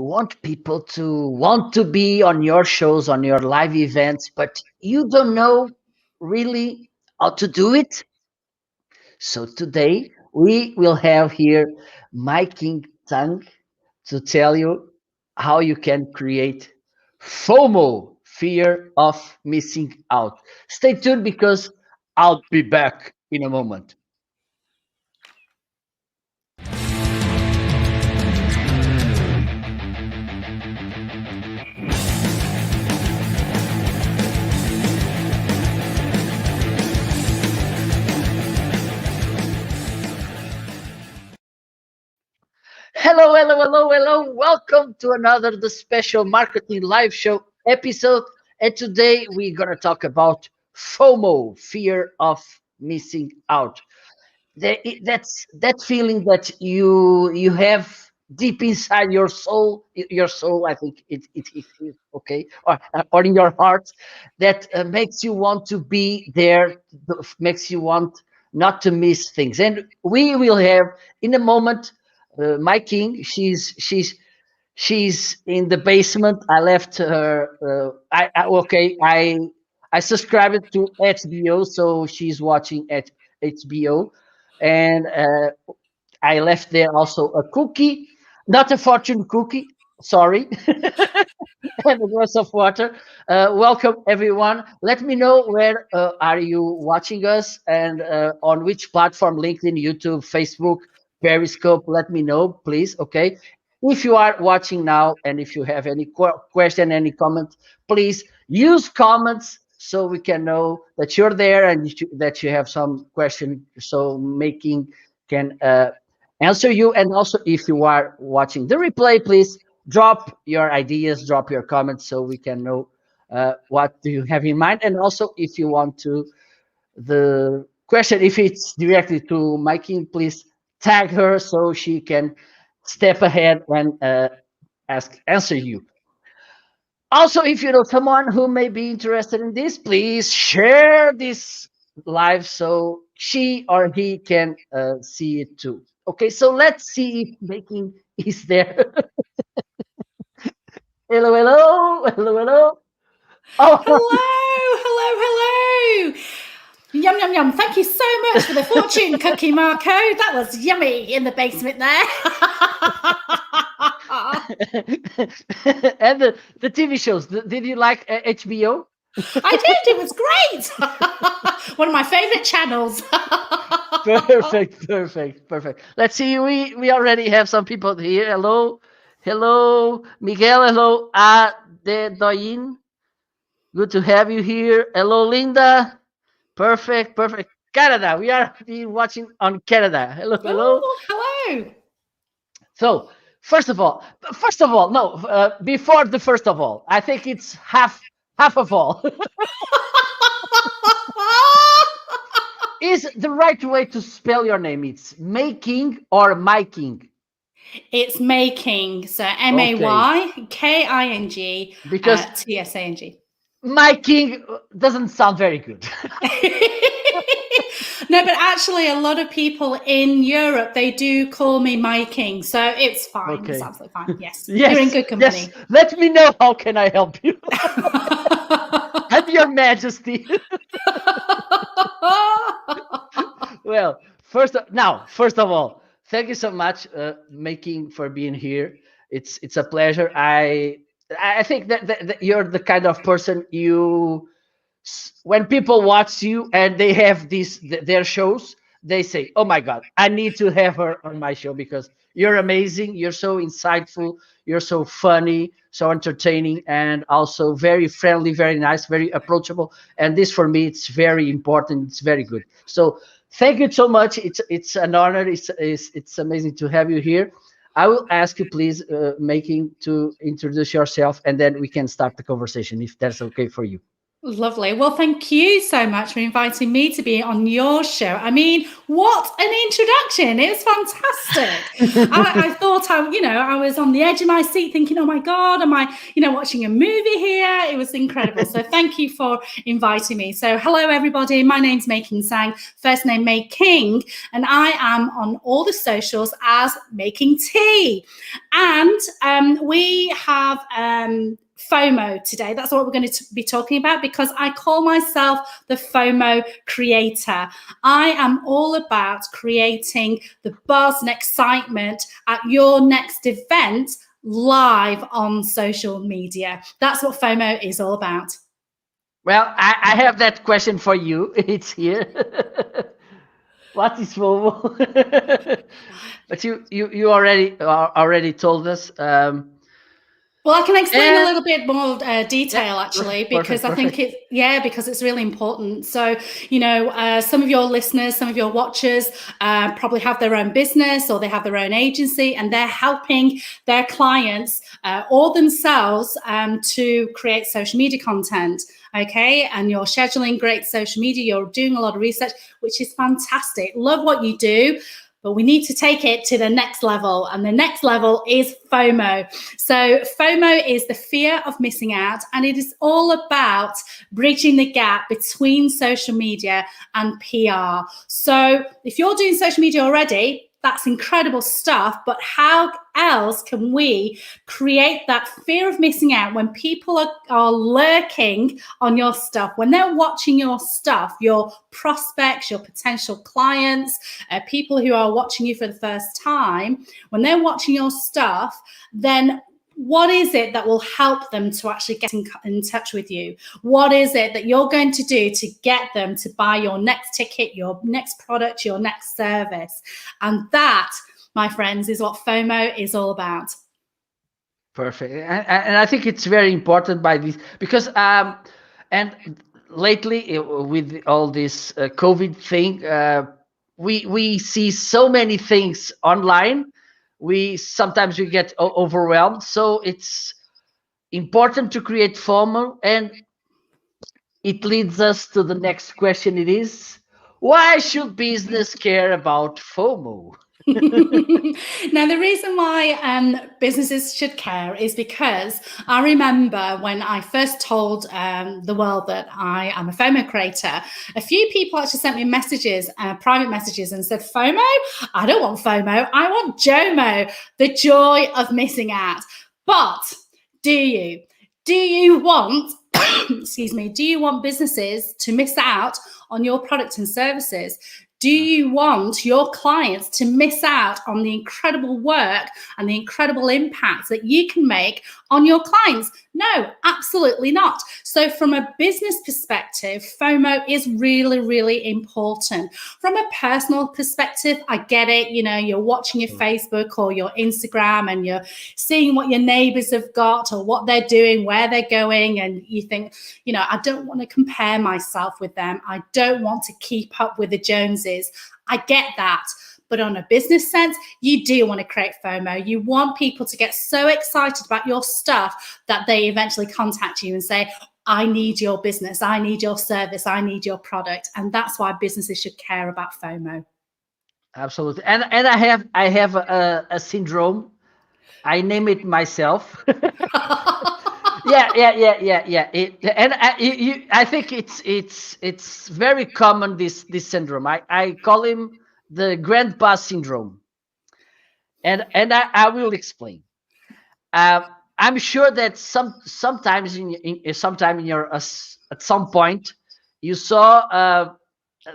want people to want to be on your shows, on your live events, but you don't know really how to do it. So today we will have here Mike King Tang to tell you how you can create FOMO, fear of missing out. Stay tuned because I'll be back in a moment. Hello, hello, hello, hello. Welcome to another the special marketing live show episode. And today we're gonna talk about FOMO, fear of missing out. That's that feeling that you have deep inside your soul. I think it is okay, or in your heart, that makes you want to be there, makes you want not to miss things. And we will have in a moment my king. She's in the basement. I left her. I subscribed to HBO, so she's watching at HBO, and I left there also a cookie, not a fortune cookie. Sorry, and a glass of water. Welcome everyone. Let me know where are you watching us and on which platform: LinkedIn, YouTube, Facebook, Periscope. Let me know, please. Okay. If you are watching now and if you have any question, any comment, please use comments so we can know that you're there and that you have some question. So making can answer you. And also, if you are watching the replay, please drop your ideas, drop your comments so we can know what do you have in mind. And also, if you want to, the question, if it's directly to Mikey, please tag her so she can step ahead and answer you. Also, if you know someone who may be interested in this, please share this live so she or he can see it too. Okay, so let's see if making is there. Hello, hello, hello, hello. Oh, Hello. Yum, yum, yum. Thank you so much for the fortune cookie, Marco. That was yummy in the basement there. And the TV shows, did you like HBO? I did. It was great. One of my favorite channels. Perfect. Let's see. We already have some people here. Hello, Miguel. Hello, Adedoyin. Good to have you here. Hello, Linda. Perfect. Canada. We are watching on Canada. Hello. Oh, hello. So first of all, no. Before the first of all, I think it's half of all. Is the right way to spell your name? It's making or miking? It's making. So MAYKING Because TSANG. miking doesn't sound very good. No, but actually, a lot of people in Europe, they do call me miking, so it's fine. Okay. It's absolutely fine. Yes, Yes, you're in good company. Yes. Let me know how can I help you. I'm your Majesty. Well, first of all, thank you so much, making, for being here. It's a pleasure. I think that you're the kind of person when people watch you and they have their shows, they say, oh my god, I need to have her on my show because you're amazing, you're so insightful, you're so funny, so entertaining, and also very friendly, very nice, very approachable. And this for me, it's very important, it's very good. So thank you so much. It's an honor. It's amazing to have you here. I will ask you, please, making to introduce yourself, and then we can start the conversation if that's okay for you. Lovely. Well, thank you so much for inviting me to be on your show. I mean, what an introduction. It was fantastic. I thought I was on the edge of my seat thinking, oh my God, am I, watching a movie here? It was incredible. So thank you for inviting me. So hello, everybody. My name's May King Sang, first name May King, and I am on all the socials as Making Tea. And we have FOMO today. That's what we're going to be talking about, because I call myself the FOMO creator. I am all about creating the buzz and excitement at your next event live on social media. That's what FOMO is all about. Well, I have that question for you. It's here. What is FOMO? But you already told us. Well, I can explain a little bit more detail, actually, because I think because it's really important. So, some of your listeners, some of your watchers probably have their own business or they have their own agency, and they're helping their clients or themselves to create social media content. Okay. And you're scheduling great social media. You're doing a lot of research, which is fantastic. Love what you do. But we need to take it to the next level. And the next level is FOMO. So FOMO is the fear of missing out. And it is all about bridging the gap between social media and PR. So if you're doing social media already, that's incredible stuff. But how else can we create that fear of missing out when people are lurking on your stuff, when they're watching your stuff, your prospects, your potential clients, people who are watching you for the first time, when they're watching your stuff, then what is it that will help them to actually get in touch with you? What is it that you're going to do to get them to buy your next ticket, your next product, your next service? And that, my friends, is what FOMO is all about. Perfect. And I think it's very important by this, because and lately with all this COVID thing, we see so many things online. Sometimes we get overwhelmed. So it's important to create FOMO, and it leads us to the next question. It is, why should business care about FOMO? Now, the reason why businesses should care is because I remember when I first told the world that I am a FOMO creator, a few people actually sent me messages, private messages, and said, FOMO? I don't want FOMO. I want JOMO, the joy of missing out. But do you? Do you want, excuse me, do you want businesses to miss out on your products and services? Do you want your clients to miss out on the incredible work and the incredible impact that you can make on your clients? No, absolutely not. So from a business perspective, FOMO is really, really important. From a personal perspective, I get it. You're watching your Facebook or your Instagram and you're seeing what your neighbors have got or what they're doing, where they're going. And you think, I don't want to compare myself with them. I don't want to keep up with the Joneses. I get that. But on a business sense, you do want to create FOMO. You want people to get so excited about your stuff that they eventually contact you and say, I need your business, I need your service, I need your product. And that's why businesses should care about FOMO. Absolutely. And I have a syndrome. I name it myself. Yeah. I think it's very common, this syndrome. I call him the grandpa syndrome, and I will explain. I'm sure that sometimes sometime in your at some point you saw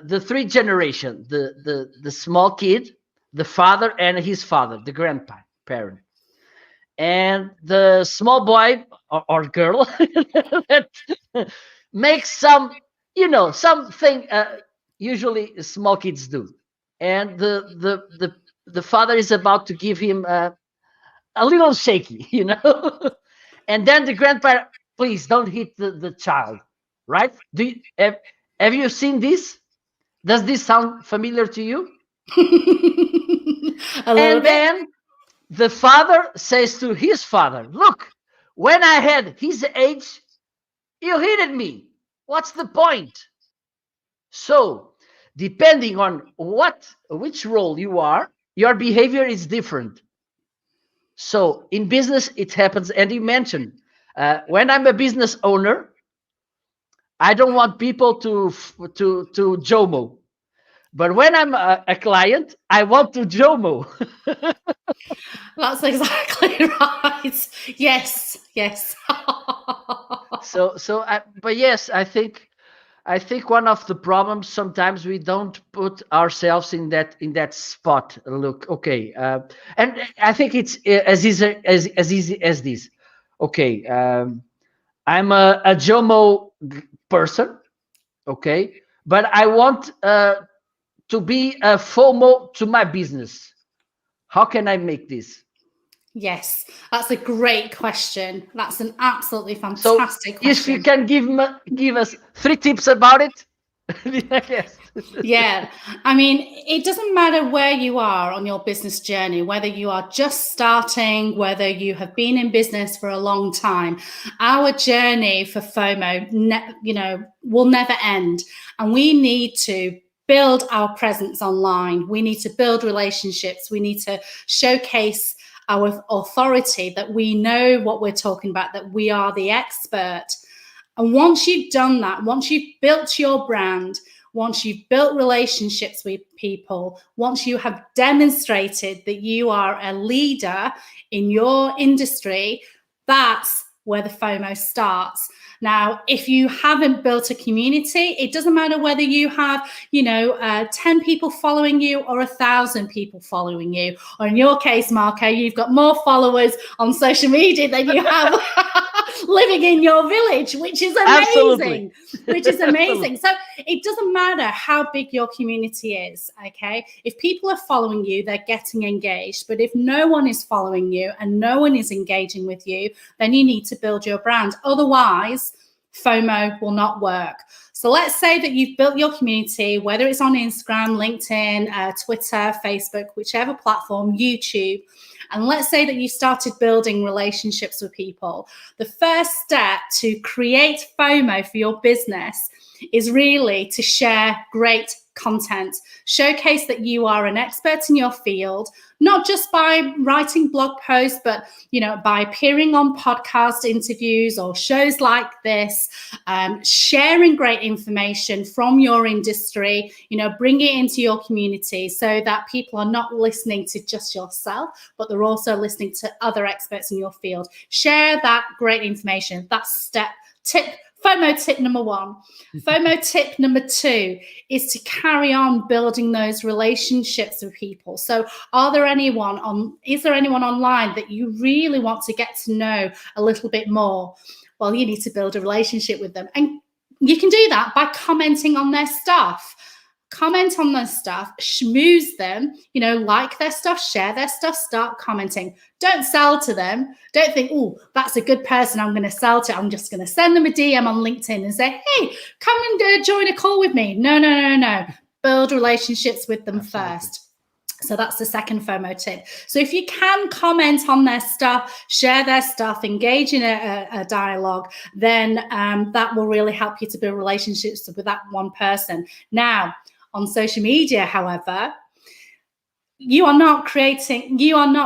the three generation, the small kid, the father and his father, the grandparent, and the small boy or girl that makes something usually small kids do, and the father is about to give him a little shaky, and then the grandpa, please don't hit the child, right? Have you seen this? Does this sound familiar to you? A little bit. Then the father says to his father, look, when I had his age, you hit me. What's the point? So, depending on which role you are, your behavior is different. So, in business, it happens, and you mentioned when I'm a business owner, I don't want people to JOMO. But when I'm a client, I want to JOMO. That's exactly right. Yes, yes. But yes, I think one of the problems sometimes we don't put ourselves in that spot. Look, okay, and I think it's as easy as this. Okay, I'm a JOMO person. Okay, but I want to be a FOMO to my business. How can I make this? Yes, that's a great question. That's an absolutely So fantastic if you question. can give us 3 tips about it, yes. Yeah, I mean, it doesn't matter where you are on your business journey, whether you are just starting, whether you have been in business for a long time. Our journey for FOMO, will never end, and we need to build our presence online. We need to build relationships. We need to showcase our authority, that we know what we're talking about, that we are the expert. And once you've done that, once you've built your brand, once you've built relationships with people, once you have demonstrated that you are a leader in your industry, that's where the FOMO starts. Now, if you haven't built a community, it doesn't matter whether you have, 10 people following you or 1,000 people following you. Or in your case, Marco, you've got more followers on social media than you have living in your village, which is Absolutely. amazing. Which is amazing. Absolutely. So it doesn't matter how big your community is, okay? If people are following you, they're getting engaged. But if no one is following you and no one is engaging with you, then you need to build your brand. Otherwise, FOMO will not work. So let's say that you've built your community, whether it's on Instagram, LinkedIn, Twitter, Facebook, whichever platform, YouTube. And let's say that you started building relationships with people. The first step to create FOMO for your business is really to share great content. Showcase that you are an expert in your field, not just by writing blog posts, but by appearing on podcast interviews or shows like this, sharing great information from your industry, bring it into your community so that people are not listening to just yourself, but they're also listening to other experts in your field. Share that great information. That's FOMO tip number 1. FOMO tip number 2 is to carry on building those relationships with people. So is there anyone online that you really want to get to know a little bit more? Well, you need to build a relationship with them. And you can do that by commenting on their stuff. Comment on their stuff, schmooze them, like their stuff, share their stuff, start commenting. Don't sell to them. Don't think, oh, that's a good person I'm going to sell to. I'm just going to send them a DM on LinkedIn and say, hey, come and join a call with me. No. Build relationships with them Absolutely. first. So that's the second FOMO tip. So if you can comment on their stuff, share their stuff, engage in a dialogue, then that will really help you to build relationships with that one person. Now, on social media, however, you are not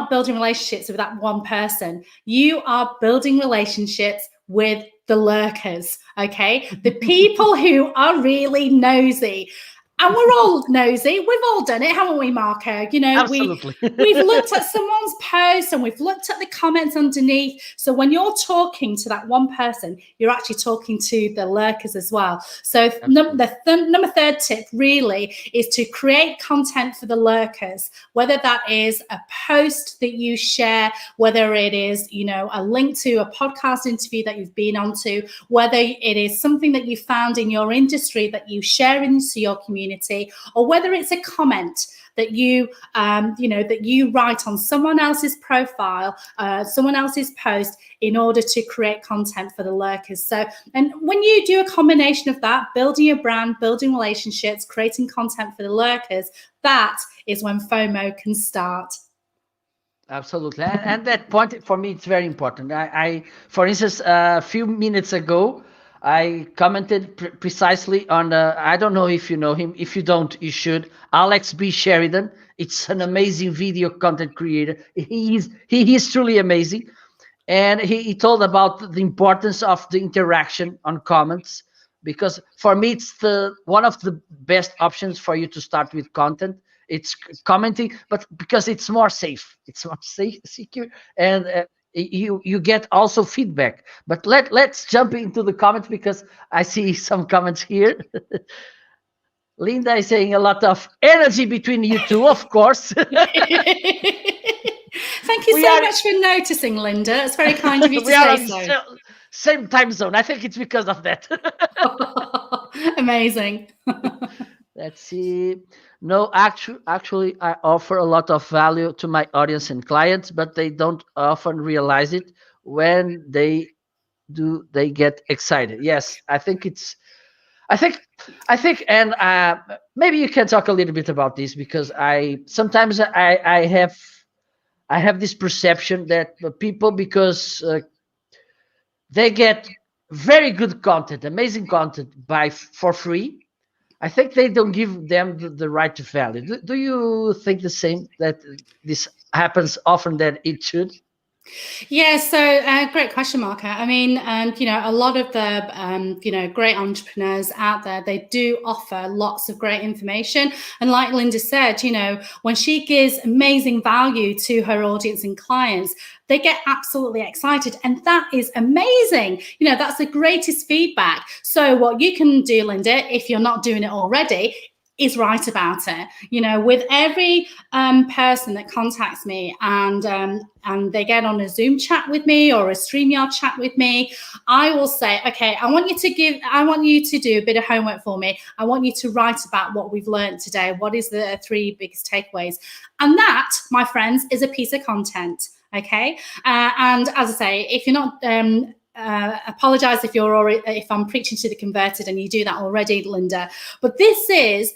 building relationships with that one person. You are building relationships with the lurkers, okay? The people who are really nosy. And we're all nosy. We've all done it, haven't we, Marco? Absolutely. We've looked at someone's post and we've looked at the comments underneath. So when you're talking to that one person, you're actually talking to the lurkers as well. So number 3rd tip really is to create content for the lurkers, whether that is a post that you share, whether it is, a link to a podcast interview that you've been onto, whether it is something that you found in your industry that you share into your community, or whether it's a comment that you write on someone else's profile, someone else's post, in order to create content for the lurkers. So, and when you do a combination of that, building your brand, building relationships, creating content for the lurkers, that is when FOMO can start. Absolutely. And that point for me, it's very important. For instance, a few minutes ago, I commented precisely on, I don't know if you know him. If you don't, you should. Alex B. Sheridan. It's an amazing video content creator. He is truly amazing. And he told about the importance of the interaction on comments, because for me it's the one of the best options for you to start with content. It's commenting, but because it's more safe, it's more safe, secure, and you get also feedback. But let's jump into the comments, because I see some comments here. Linda is saying a lot of energy between you two, of course. Thank you so much for noticing, Linda. It's very kind of you to we are say on so. Same time zone. I think it's because of that. Amazing. Let's see. No, actually, I offer a lot of value to my audience and clients, but they don't often realize it. When they do, they get excited. Yes, I think I think, and maybe you can talk a little bit about this, because I sometimes I have this perception that the people, because they get very good content, amazing content for free, I think they don't give them the right value. Do you think the same, that this happens often than it should? Yeah, so great question, Marco. I mean, a lot of the, great entrepreneurs out there, they do offer lots of great information. And like Linda said, when she gives amazing value to her audience and clients, they get absolutely excited. And that is amazing. That's the greatest feedback. So what you can do, Linda, if you're not doing it already, is write about it. With every person that contacts me and they get on a Zoom chat with me or a StreamYard chat with me, I will say, okay, I want you to do a bit of homework for me. I want you to write about what we've learned today. What is the 3 biggest takeaways? And that, my friends, is a piece of content. Okay. And as I say, if you're not, apologize if I'm preaching to the converted and you do that already, Linda, but this is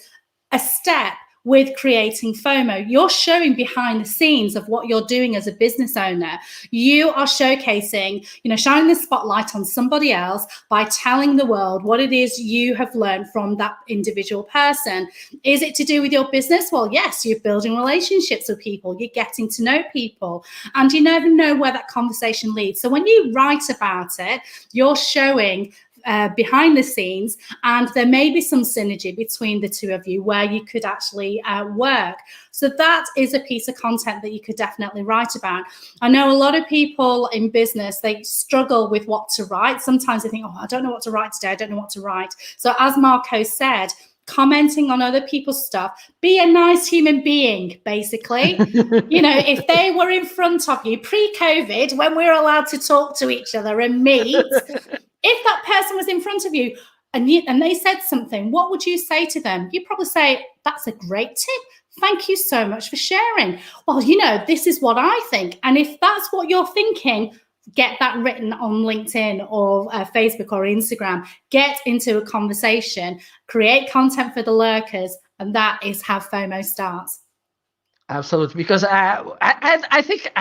a step with creating FOMO. You're showing behind the scenes of what you're doing as a business owner. You are showcasing, shining the spotlight on somebody else by telling the world what it is you have learned from that individual person. Is it to do with your business? Well, yes, you're building relationships with people, you're getting to know people, and you never know where that conversation leads. So when you write about it, you're showing behind the scenes, and there may be some synergy between the two of you where you could actually work. So that is a piece of content that you could definitely write about. I know a lot of people in business, they struggle with what to write. Sometimes they think, I don't know what to write today. I don't know what to write. So as Marco said, commenting on other people's stuff, be a nice human being, basically. If they were in front of you pre-COVID, when we were allowed to talk to each other and meet, if that person was in front of you and they said something, what would you say to them? You'd probably say, that's a great tip. Thank you so much for sharing. Well, this is what I think. And if that's what you're thinking, get that written on LinkedIn or Facebook or Instagram. Get into a conversation, create content for the lurkers, and that is how FOMO starts. Absolutely, because I think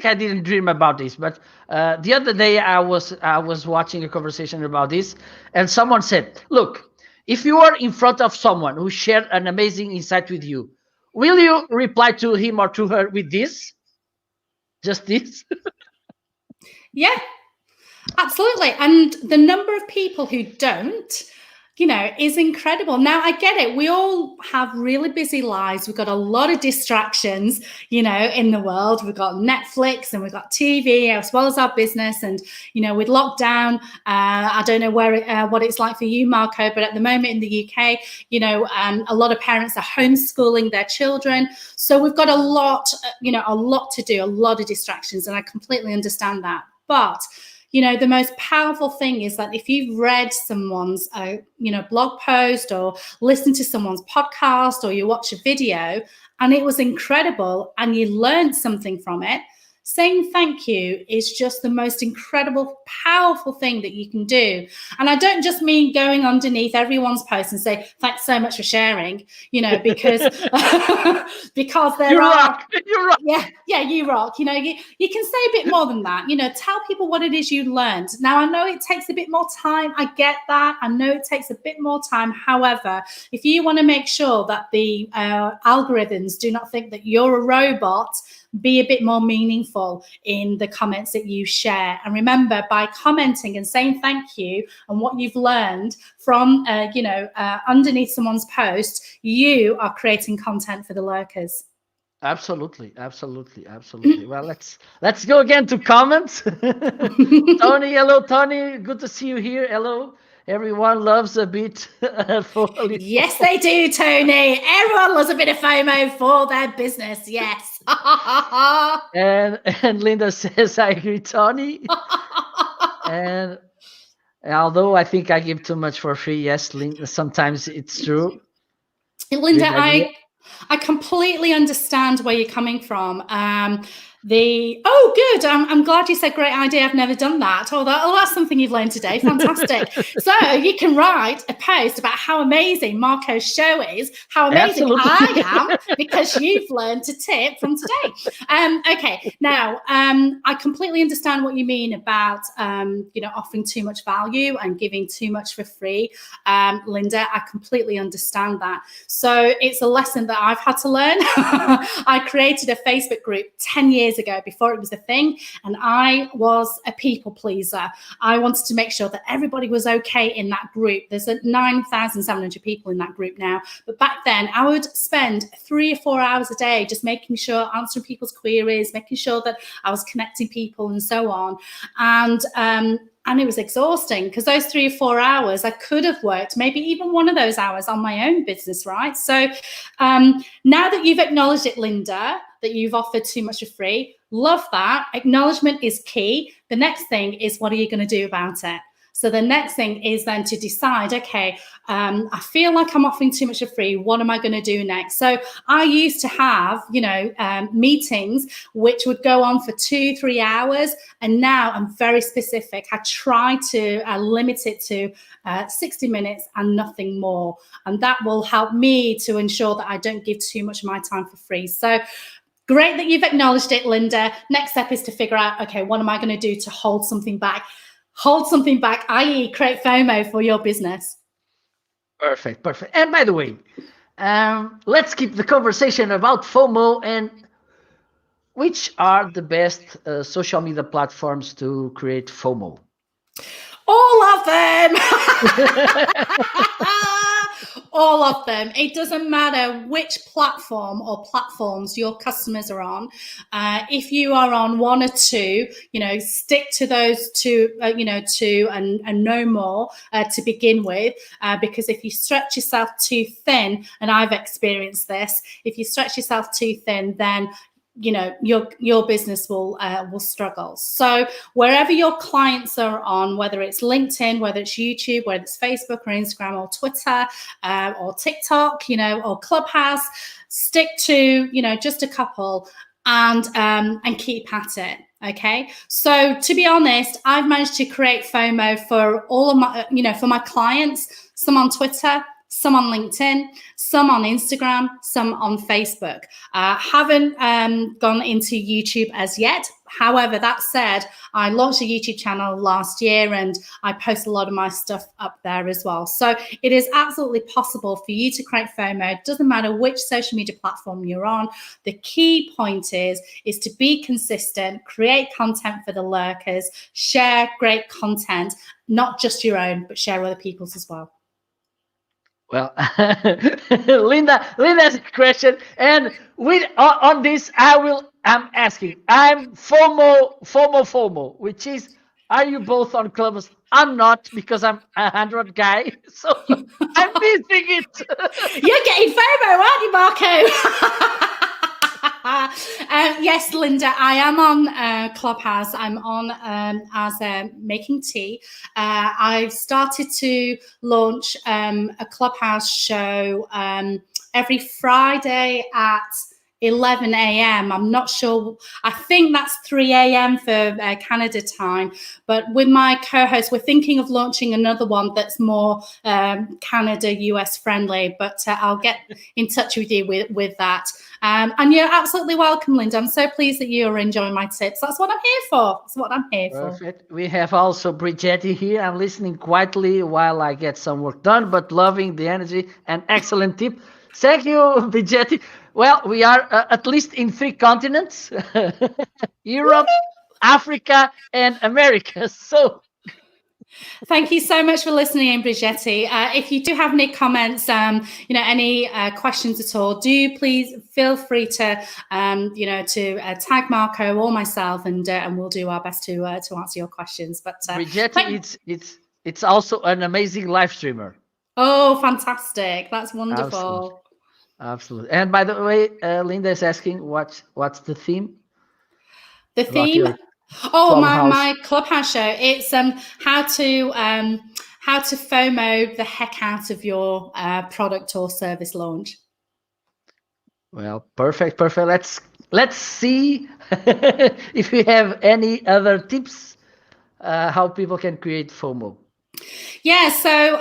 I didn't dream about this, but the other day I was watching a conversation about this, and someone said, "Look, if you are in front of someone who shared an amazing insight with you, will you reply to him or to her with this? Just this?" Yeah, absolutely. And the number of people who don't, is incredible. Now, I get it. We all have really busy lives. We've got a lot of distractions, in the world. We've got Netflix and we've got TV as well as our business. And, with lockdown, I don't know what it's like for you, Marco, but at the moment in the UK, a lot of parents are homeschooling their children. So we've got a lot to do, a lot of distractions. And I completely understand that. But the most powerful thing is that if you've read someone's, blog post or listened to someone's podcast or you watch a video and it was incredible and you learned something from it, saying thank you is just the most incredible, powerful thing that you can do. And I don't just mean going underneath everyone's post and say, thanks so much for sharing, because because there you are rock. You rock. Yeah, you rock. You can say a bit more than that. Tell people what it is you learned. Now, I know it takes a bit more time. I get that. I know it takes a bit more time. However, if you want to make sure that the algorithms do not think that you're a robot, be a bit more meaningful in the comments that you share. And remember, by commenting and saying thank you and what you've learned from, underneath someone's post, you are creating content for the lurkers. Absolutely. Well, let's go again to comments. Tony, hello, Tony. Good to see you here. Hello. Everyone loves a bit for a little. Yes, they do, Tony. Everyone loves a bit of FOMO for their business. Yes. and Linda says, I agree, Tony. And although I think I give too much for free, yes, Linda, sometimes it's true. Linda, I completely understand where you're coming from. Good. I'm glad you said great idea. I've never done that. That's something you've learned today. Fantastic. So you can write a post about how amazing Marco's show is, how amazing I am, because you've learned a tip from today. Okay. Now, I completely understand what you mean about, offering too much value and giving too much for free. Linda, I completely understand that. So it's a lesson that I've had to learn. I created a Facebook group 10 years ago before it was a thing, and I was a people pleaser. I wanted to make sure that everybody was okay in that group. There's 9,700 people in that group now, but back then I would spend 3 or 4 hours a day just making sure, answering people's queries, making sure that I was connecting people and so on. And it was exhausting, because those 3 or 4 hours I could have worked maybe even one of those hours on my own business, right? So now that you've acknowledged it, Linda, that you've offered too much for free, love that. Acknowledgement is key. The next thing is, what are you going to do about it? So the next thing is then to decide, okay, I feel like I'm offering too much for free. What am I going to do next? So I used to have, meetings which would go on for 2-3 hours. And now I'm very specific. I try to limit it to 60 minutes and nothing more. And that will help me to ensure that I don't give too much of my time for free. So great that you've acknowledged it, Linda. Next step is to figure out, okay, what am I going to do to hold something back? Hold something back, i.e. create FOMO for your business. Perfect. And by the way, let's keep the conversation about FOMO and which are the best social media platforms to create FOMO. All of them. All of them. It doesn't matter which platform or platforms your customers are on. If you are on one or two, stick to those two, and no more to begin with. Because if you stretch yourself too thin, and I've experienced this, if you stretch yourself too thin, then your business will struggle. So wherever your clients are on, whether it's LinkedIn, whether it's YouTube, whether it's Facebook or Instagram or Twitter or TikTok, or Clubhouse, stick to just a couple and keep at it. Okay. So to be honest, I've managed to create FOMO for all of my, for my clients, some on Twitter, some on LinkedIn, some on Instagram, some on Facebook. Haven't gone into YouTube as yet. However, that said, I launched a YouTube channel last year and I post a lot of my stuff up there as well. So it is absolutely possible for you to create FOMO. It doesn't matter which social media platform you're on. The key point is to be consistent, create content for the lurkers, share great content, not just your own, but share other people's as well. Well, Linda has a question, and on this, I'm asking. I'm FOMO, which is, are you both on Clubhouse? I'm not, because I'm a 100 guy, so I'm missing it. You're getting FOMO, aren't you, Marco? Yes, Linda, I am on Clubhouse. I'm on as Making Tea. I've started to launch a Clubhouse show every Friday at 11 a.m. I'm not sure. I think that's 3 a.m. for Canada time. But with my co-host, we're thinking of launching another one that's more Canada, US friendly. But I'll get in touch with you with that. And you're absolutely welcome, Linda. I'm so pleased that you're enjoying my tips. That's what I'm here for. That's what I'm here for. Perfect. We have also Brigetti here. I'm listening quietly while I get some work done, but loving the energy and excellent tip. Thank you, Brigetti. Well, we are at least in 3 continents: Europe, Africa, and America. So Thank you so much for listening, Brigetti. If you do have any comments, any questions at all, do please feel free to, tag Marco or myself, and we'll do our best to answer your questions. But Brigetti, it's also an amazing live streamer. Oh, fantastic! That's wonderful. Absolutely. And by the way, Linda is asking what's the theme? The theme. Oh, my Clubhouse show. It's how to FOMO the heck out of your product or service launch. Well, perfect. Let's see if we have any other tips how people can create FOMO. Yeah, so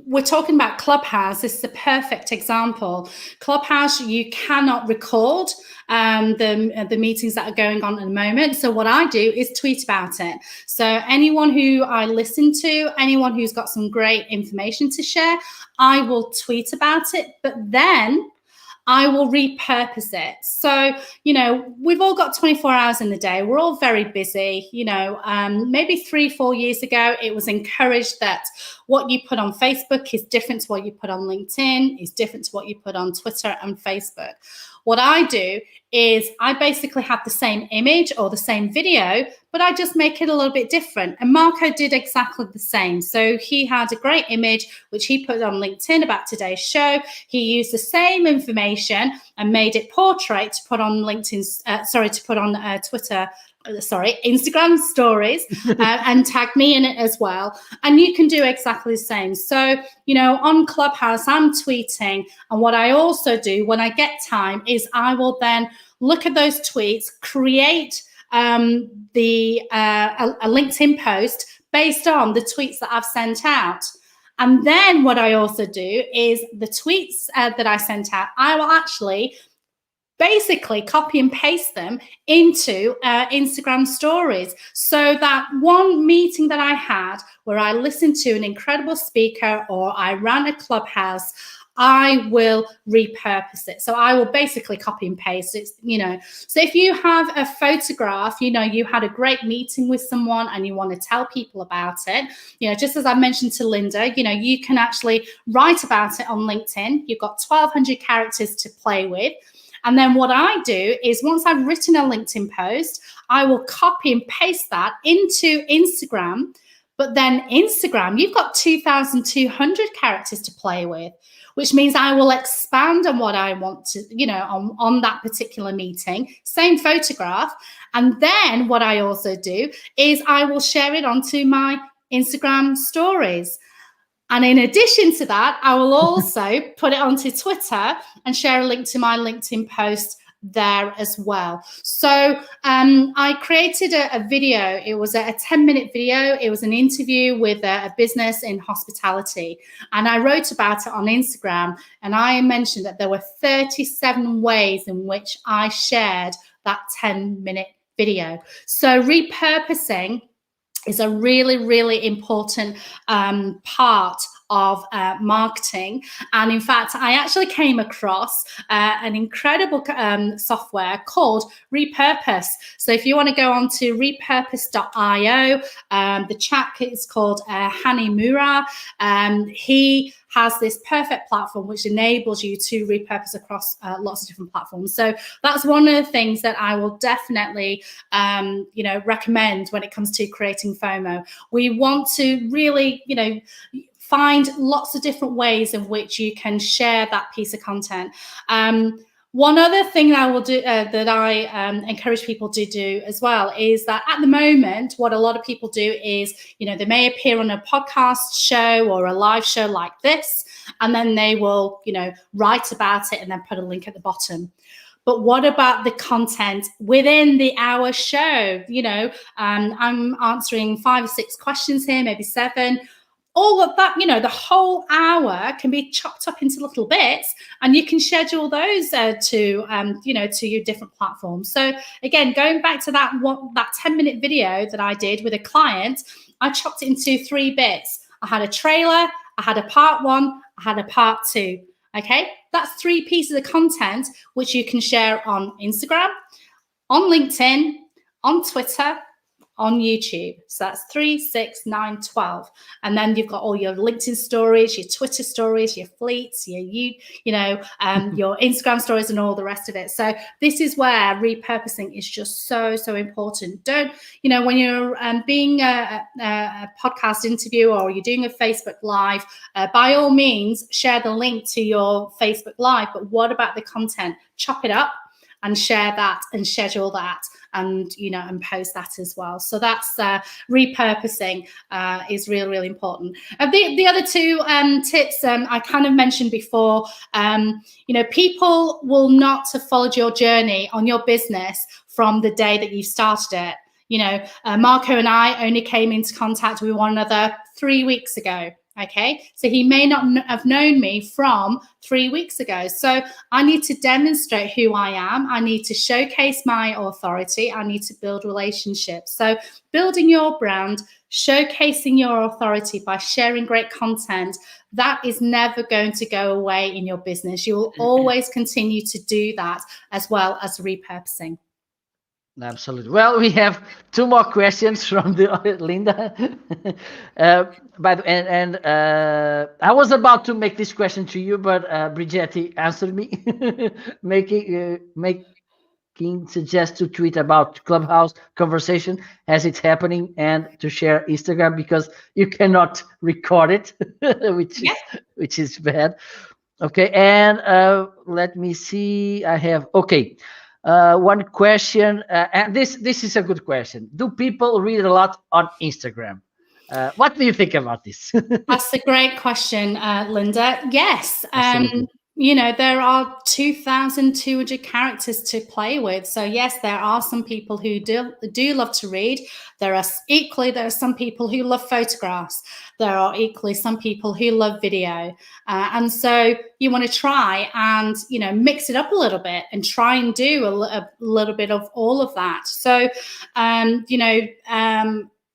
we're talking about Clubhouse. This is a perfect example. Clubhouse, you cannot record the meetings that are going on at the moment. So what I do is tweet about it. So anyone who I listen to, anyone who's got some great information to share, I will tweet about it. But then I will repurpose it. So, we've all got 24 hours in the day. We're all very busy. Maybe 3-4 years ago, it was encouraged that what you put on Facebook is different to what you put on LinkedIn, is different to what you put on Twitter and Facebook. What I do is I basically have the same image or the same video, but I just make it a little bit different. And Marco did exactly the same. So he had a great image, which he put on LinkedIn about today's show. He used the same information and made it portrait to put on Instagram stories and tag me in it as well. And you can do exactly the same. So, on Clubhouse, I'm tweeting. And what I also do when I get time is I will then look at those tweets, create a LinkedIn post based on the tweets that I've sent out. And then what I also do is the tweets that I sent out, I will actually basically copy and paste them into Instagram stories. So that one meeting that I had where I listened to an incredible speaker or I ran a Clubhouse, I will repurpose it. So I will basically copy and paste it, So if you have a photograph, you had a great meeting with someone and you want to tell people about it, just as I mentioned to Linda, you can actually write about it on LinkedIn. You've got 1,200 characters to play with. And then what I do is once I've written a LinkedIn post, I will copy and paste that into Instagram. But then Instagram, you've got 2,200 characters to play with, which means I will expand on what I want to, on that particular meeting, same photograph. And then what I also do is I will share it onto my Instagram stories. And in addition to that, I will also put it onto Twitter and share a link to my LinkedIn post there as well. So I created a video. It was a 10-minute video. It was an interview with a business in hospitality. And I wrote about it on Instagram. And I mentioned that there were 37 ways in which I shared that 10-minute video. So repurposing is a really, really important part of marketing. And in fact, I actually came across an incredible software called Repurpose. So if you want to go on to repurpose.io, the chap is called Hani Mura. He has this perfect platform which enables you to repurpose across lots of different platforms. So that's one of the things that I will definitely, recommend when it comes to creating FOMO. We want to really, find lots of different ways in which you can share that piece of content. One other thing that I will do that I encourage people to do as well is that at the moment, what a lot of people do is, they may appear on a podcast show or a live show like this, and then they will, write about it and then put a link at the bottom. But what about the content within the hour show? I'm answering 5 or 6 questions here, maybe 7. All of that, the whole hour can be chopped up into little bits, and you can schedule those to your different platforms. So again, going back to that 10-minute video that I did with a client, I chopped it into 3 bits. I had a trailer, I had a part 1, I had a part 2. Okay, that's 3 pieces of content which you can share on Instagram, on LinkedIn, on Twitter, on YouTube. So that's 3, 6, 9, 12. And then you've got all your LinkedIn stories, your Twitter stories, your fleets, your your Instagram stories, and all the rest of it. So this is where repurposing is just so, so important. Don't, when you're being a podcast interview or you're doing a Facebook Live, by all means, share the link to your Facebook Live. But what about the content? Chop it up and share that and schedule that, and and post that as well. So that's repurposing is really, really important. The other 2 tips I kind of mentioned before. People will not have followed your journey on your business from the day that you started it. Marco and I only came into contact with one another 3 weeks ago. Okay, so he may not have known me from 3 weeks ago. So I need to demonstrate who I am. I need to showcase my authority. I need to build relationships. So building your brand, showcasing your authority by sharing great content, that is never going to go away in your business. You will always continue to do that, as well as repurposing. Absolutely. Well, we have 2 more questions from Linda. I was about to make this question to you, but Brigitte answered me, making suggest to tweet about Clubhouse conversation as it's happening, and to share Instagram because you cannot record it, which is bad. Okay, and let me see. I have one question, and this is a good question. Do people read a lot on Instagram? What do you think about this? That's a great question, Linda. Yes. There are 2,200 characters to play with. So yes, there are some people who do love to read. There are some people who love photographs. There are equally some people who love video. And so you want to try and, mix it up a little bit and try and do a little bit of all of that. So,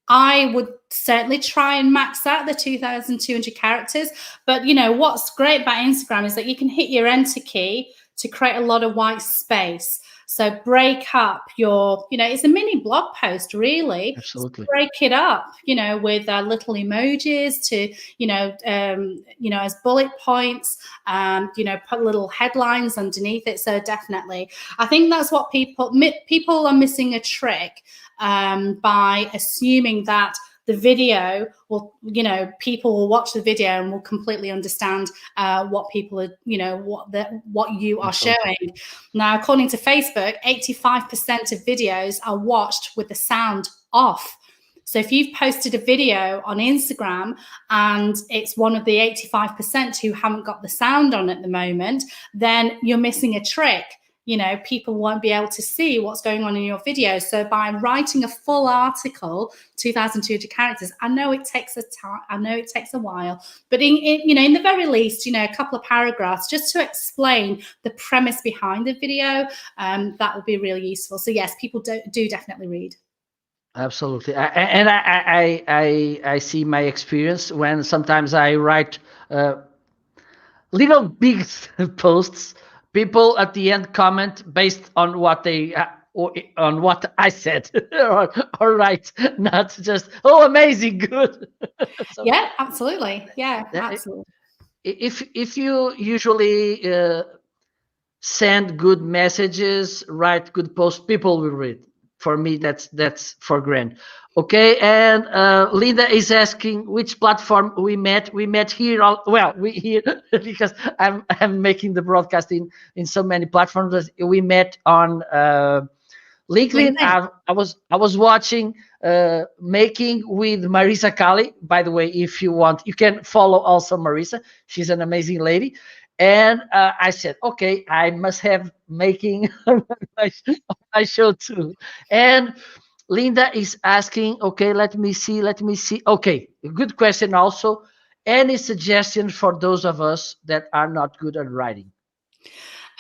I would certainly try and max out the 2,200 characters. But, what's great about Instagram is that you can hit your enter key to create a lot of white space. So break up your, it's a mini blog post, really. Absolutely. So break it up, with little emojis to, as bullet points, put little headlines underneath it. So definitely, I think that's what people are missing a trick by assuming that the video will, people will watch the video and will completely understand what people are, what you are showing. Now, according to Facebook, 85% of videos are watched with the sound off. So if you've posted a video on Instagram and it's one of the 85% who haven't got the sound on at the moment, then you're missing a trick. People won't be able to see what's going on in your video. So by writing a full article, 2,200 characters, I know it takes a while, but in the very least, a couple of paragraphs just to explain the premise behind the video, that will be really useful. So yes, people do definitely read. Absolutely. I see my experience when sometimes I write little big posts. People at the end comment based on what they on what I said. All right, not just amazing, good. So, yeah, absolutely. Yeah, absolutely. If you usually send good messages, write good posts, people will read. For me, that's for granted. Okay, and Linda is asking which platform we met. We met here. Well, we here because I'm making the broadcast in so many platforms. We met on LinkedIn. LinkedIn. I was watching Making with Marisa Kali. By the way, if you want, you can follow also Marisa. She's an amazing lady. And I said, okay, I must have Making my, my show too. And Linda is asking, okay, let me see. Okay, good question also. Any suggestions for those of us that are not good at writing?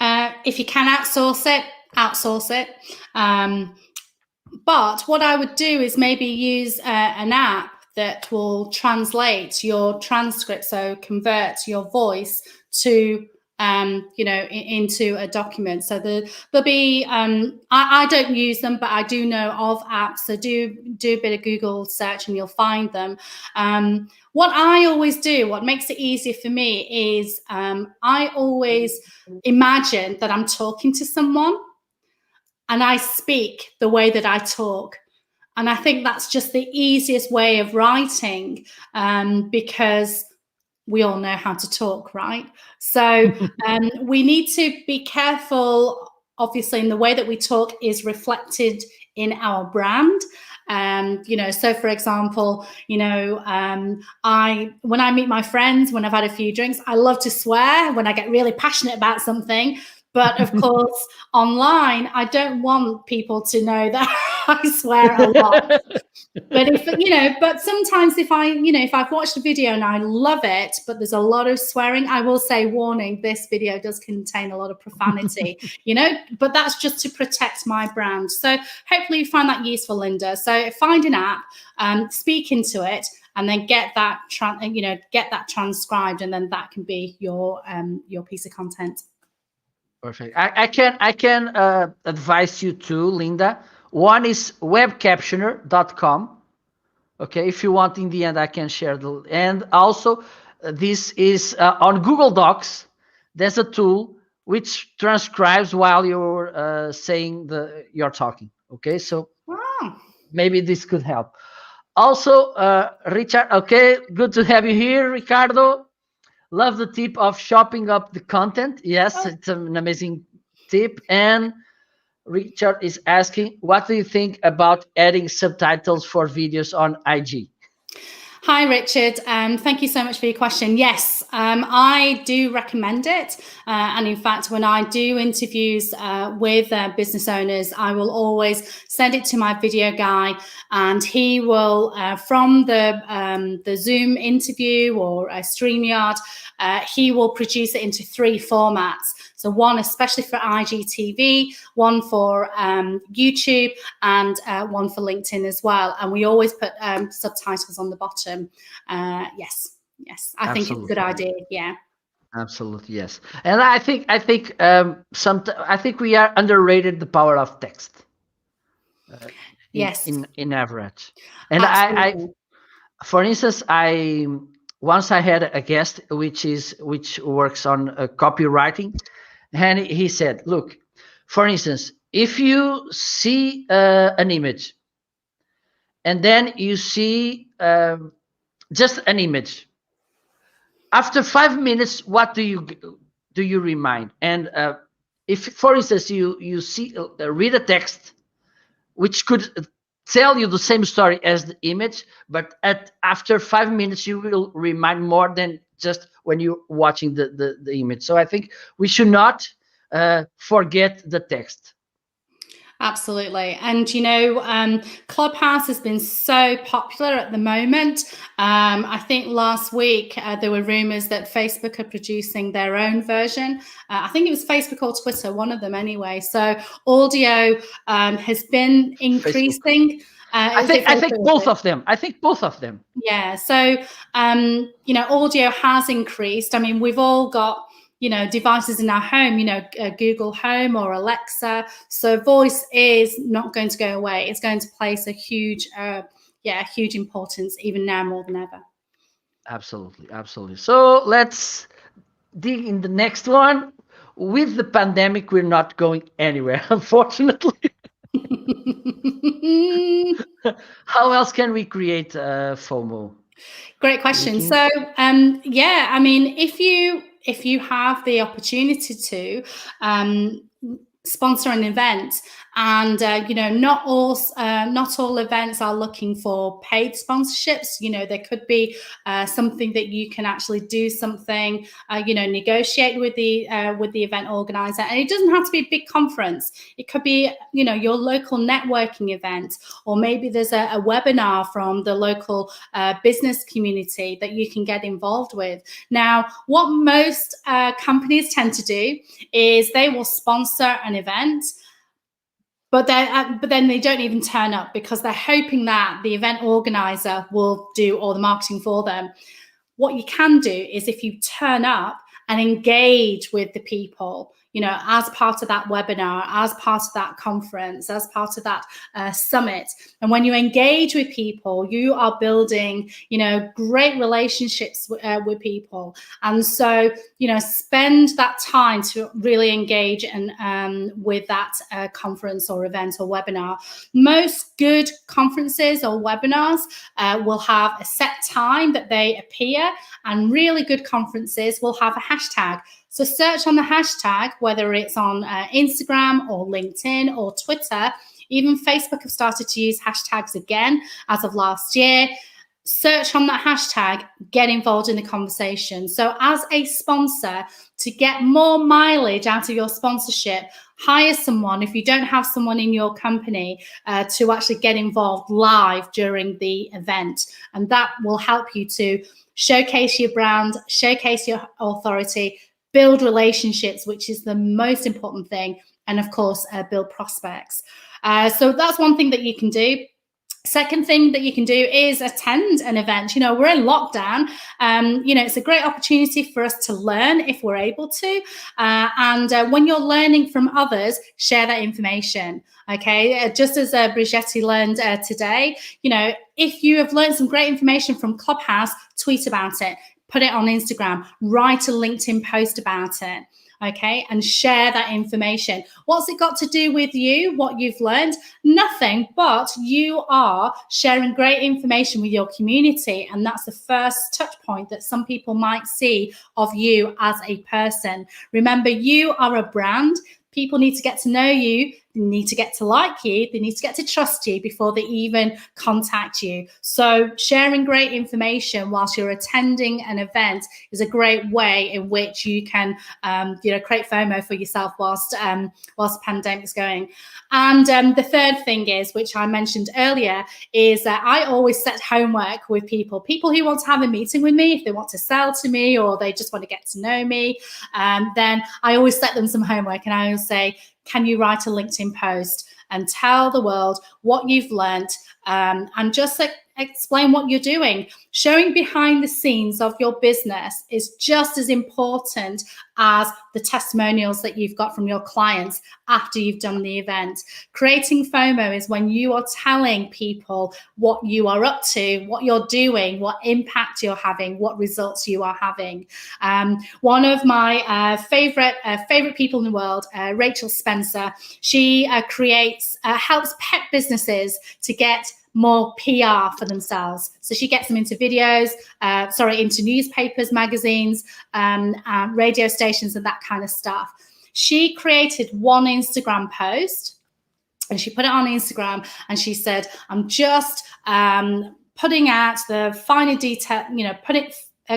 If you can outsource it, outsource it. But what I would do is maybe use an app that will translate your transcript, so convert your voice to into a document. So there'll be I don't use them, but I do know of apps. So do a bit of Google search and you'll find them. What I always do, what makes it easier for me, is I always imagine that I'm talking to someone and I speak the way that I talk. And I think that's just the easiest way of writing, because we all know how to talk, right? So we need to be careful. Obviously, in the way that we talk is reflected in our brand. So for example, when I meet my friends, when I've had a few drinks, I love to swear when I get really passionate about something. But of course, online, I don't want people to know that I swear a lot. But but sometimes if I've watched a video and I love it, but there's a lot of swearing, I will say, warning, this video does contain a lot of profanity, but that's just to protect my brand. So hopefully you find that useful, Linda. So find an app, speak into it, and then get that transcribed, and then that can be your piece of content. Perfect. I can advise you too, Linda. One is webcaptioner.com. Okay, if you want, in the end, I can share and also this is on Google Docs. There's a tool which transcribes while you're saying you're talking. Okay, so maybe this could help. Also, Richard. Okay, good to have you here, Ricardo. Love the tip of shopping up the content. Yes, it's an amazing tip. And Richard is asking, what do you think about adding subtitles for videos on IG? Hi, Richard. Thank you so much for your question. Yes, I do recommend it. And in fact, when I do interviews with business owners, I will always send it to my video guy, and he will, from the Zoom interview or a StreamYard, he will produce it into 3 formats. So one especially for IGTV, one for YouTube, and one for LinkedIn as well. And we always put subtitles on the bottom. Yes, I think it's a good idea. Yeah. Absolutely, yes. And I think we are underrated the power of text. Yes. In average. And I for instance, once I had a guest which works on copywriting, and he said, look, for instance, if you see an image and then you see just an image, after 5 minutes, what do you remind? And if, for instance, you see read a text which could tell you the same story as the image, but after 5 minutes you will remind more than just when you're watching the image. So I think we should not forget the text. Absolutely. And, Clubhouse has been so popular at the moment. I think last week there were rumors that Facebook are producing their own version. I think it was Facebook or Twitter, one of them anyway. So audio has been increasing. I think both of them. Yeah. So, audio has increased. I mean, we've all got devices in our home, Google Home or Alexa. So voice is not going to go away. It's going to place a huge importance even now more than ever. Absolutely. So let's dig in the next one. With the pandemic, we're not going anywhere, unfortunately. How else can we create FOMO? Great question. Thinking. So, yeah, I mean, if you have the opportunity to sponsor an event, and not all events are looking for paid sponsorships. There could be something that you can actually do something, negotiate with the event organizer, and it doesn't have to be a big conference. It could be your local networking event, or maybe there's a webinar from the local business community that you can get involved with. Now, what most companies tend to do is they will sponsor an event, but then they don't even turn up because they're hoping that the event organizer will do all the marketing for them. What you can do is, if you turn up and engage with the people, as part of that webinar, as part of that conference, as part of that summit. And when you engage with people, you are building, great relationships with people. And so, spend that time to really engage with that conference or event or webinar. Most good conferences or webinars will have a set time that they appear, and really good conferences will have a hashtag. So search on the hashtag, whether it's on Instagram or LinkedIn or Twitter. Even Facebook have started to use hashtags again as of last year. Search on that hashtag, get involved in the conversation. So as a sponsor, to get more mileage out of your sponsorship, hire someone, if you don't have someone in your company, to actually get involved live during the event. And that will help you to showcase your brand, showcase your authority, build relationships, which is the most important thing, and of course, build prospects. So that's one thing that you can do. Second thing that you can do is attend an event. We're in lockdown. It's a great opportunity for us to learn if we're able to. And when you're learning from others, share that information. Okay, just as Brigitte learned today, if you have learned some great information from Clubhouse, tweet about it. Put it on Instagram, write a LinkedIn post about it, okay, and share that information. What's it got to do with you, what you've learned? Nothing, but you are sharing great information with your community, and that's the first touch point that some people might see of you as a person. Remember, you are a brand. People need to get to know you, they need to get to like you, they need to get to trust you before they even contact you. So sharing great information whilst you're attending an event is a great way in which you can create FOMO for yourself whilst the pandemic's going. And the third thing is, which I mentioned earlier, is that I always set homework with people who want to have a meeting with me, if they want to sell to me or they just want to get to know me, then I always set them some homework, and I always say, can you write a LinkedIn post and tell the world what you've learned, and just explain what you're doing. Showing behind the scenes of your business is just as important as the testimonials that you've got from your clients after you've done the event. Creating FOMO is when you are telling people what you are up to, what you're doing, what impact you're having, what results you are having. One of my favorite people in the world, Rachel Spencer, she helps pet businesses to get more PR for themselves. So she gets them into videos, into newspapers, magazines, radio stations, and that kind of stuff. She created one Instagram post, and she put it on Instagram, and she said, I'm just putting out the finer detail,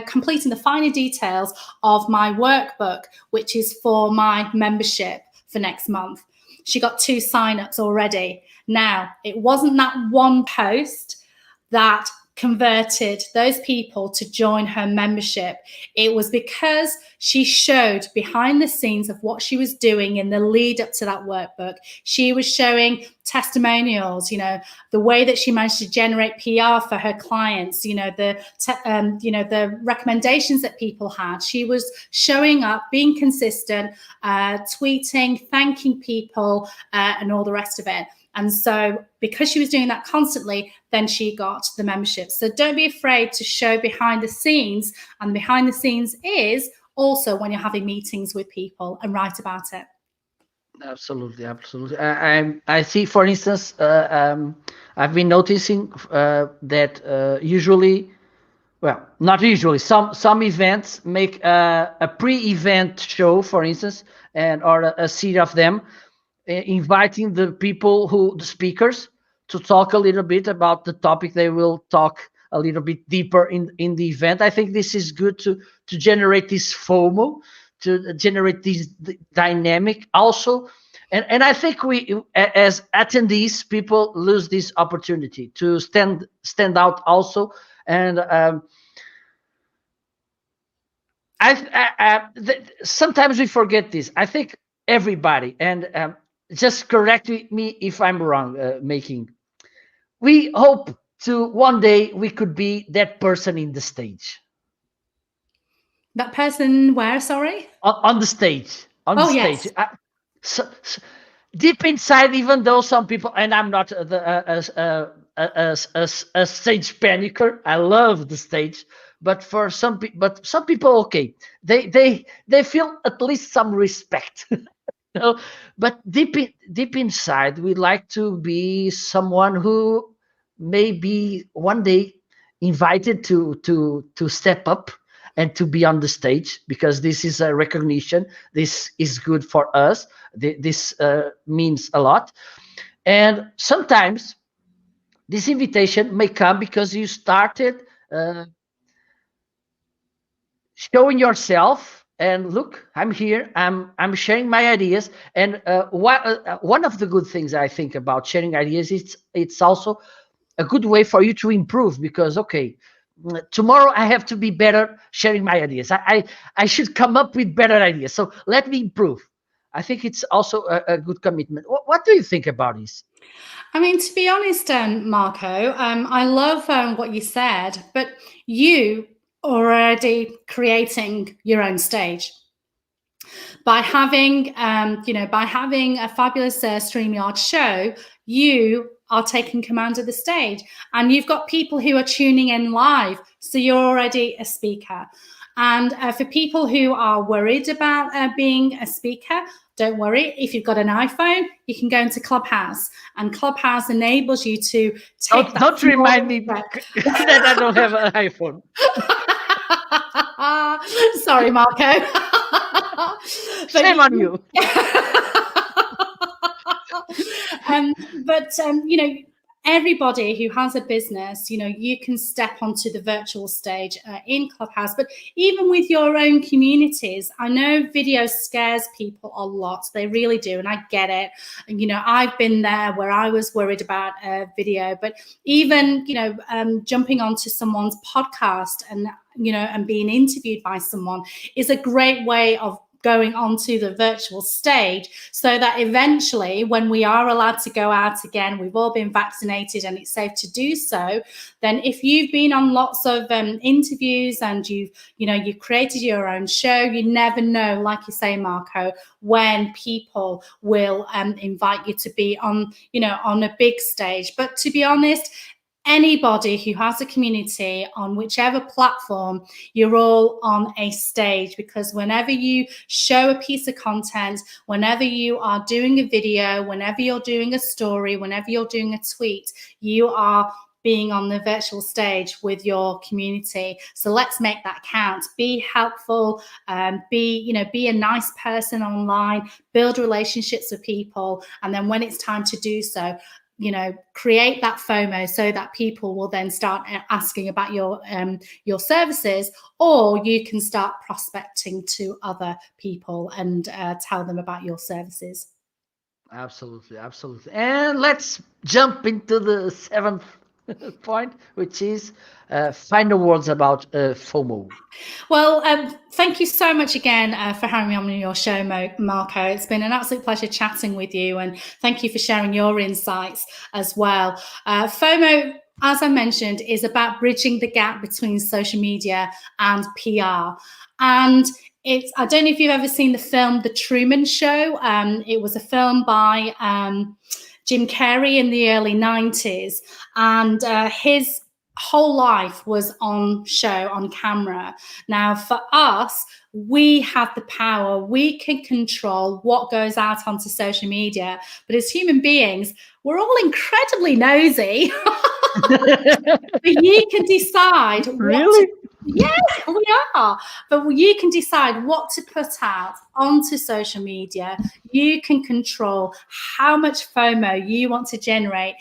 completing the finer details of my workbook, which is for my membership for next month. She got 2 signups already. Now, it wasn't that one post that converted those people to join her membership. It was because she showed behind the scenes of what she was doing in the lead up to that workbook. She was showing testimonials, the way that she managed to generate PR for her clients, the recommendations that people had. She was showing up, being consistent, tweeting, thanking people, and all the rest of it. And so because she was doing that constantly, then she got the membership. So don't be afraid to show behind the scenes. And behind the scenes is also when you're having meetings with people, and write about it. Absolutely. I see, for instance, I've been noticing that usually, well, not usually, some events make a pre-event show, for instance, and or a series of them, inviting the speakers to talk a little bit about the topic they will talk a little bit deeper in the event. I think this is good to generate this FOMO, to generate this dynamic also. And I think we, as attendees, people lose this opportunity to stand out also. And sometimes we forget this. I think everybody, and just correct me if I'm wrong, making. We hope to one day we could be that person in the stage. That person where, sorry? On the stage. On the Oh, stage. yes. So deep inside, even though some people, and I'm not a stage panicker. I love the stage, but but some people, okay, they feel at least some respect. No, but deep inside, we like to be someone who may be one day invited to step up and to be on the stage, because this is a recognition. This is good for us. This means a lot. And sometimes this invitation may come because you started uh, showing yourself, and look, I'm here, I'm sharing my ideas. And one of the good things I think about sharing ideas, it's also a good way for you to improve, because okay, tomorrow I have to be better sharing my ideas. I should come up with better ideas, so let me improve. I think it's also a good commitment. What do you think about this? I mean, to be honest, Marco, I love what you said, but you already creating your own stage by having, by having a fabulous StreamYard show. You are taking command of the stage, and you've got people who are tuning in live, so you're already a speaker. And for people who are worried about being a speaker, don't worry. If you've got an iPhone, you can go into Clubhouse, and Clubhouse enables you to take that. Don't remind me that I don't have an iPhone. Sorry, Marco. Shame on you. But everybody who has a business, you can step onto the virtual stage in Clubhouse. But even with your own communities, I know video scares people a lot. They really do, and I get it. And I've been there where I was worried about video. But even jumping onto someone's podcast and and being interviewed by someone is a great way of going onto the virtual stage, so that eventually, when we are allowed to go out again, we've all been vaccinated and it's safe to do so, then if you've been on lots of interviews and you've created your own show, you never know, like you say, Marco, when people will invite you to be on on a big stage. But to be honest, anybody who has a community on whichever platform, you're all on a stage, because whenever you show a piece of content, whenever you are doing a video, whenever you're doing a story, whenever you're doing a tweet, you are being on the virtual stage with your community. So let's make that count. Be helpful, be a nice person online, build relationships with people, and then when it's time to do so, create that FOMO, so that people will then start asking about your services, or you can start prospecting to other people and tell them about your services. Absolutely, absolutely. And let's jump into the seventh point, which is final words about FOMO. Well, thank you so much again for having me on your show, Marco. It's been an absolute pleasure chatting with you, and thank you for sharing your insights as well. FOMO, as I mentioned, is about bridging the gap between social media and PR. And I don't know if you've ever seen the film The Truman Show. It was a film by Jim Carrey in the early 90s, and his whole life was on show, on camera. Now, for us, we have the power. We can control what goes out onto social media. But as human beings, we're all incredibly nosy. But you can decide what Really? yeah, we are. But you can decide what to put out onto social media. You can control how much FOMO you want to generate.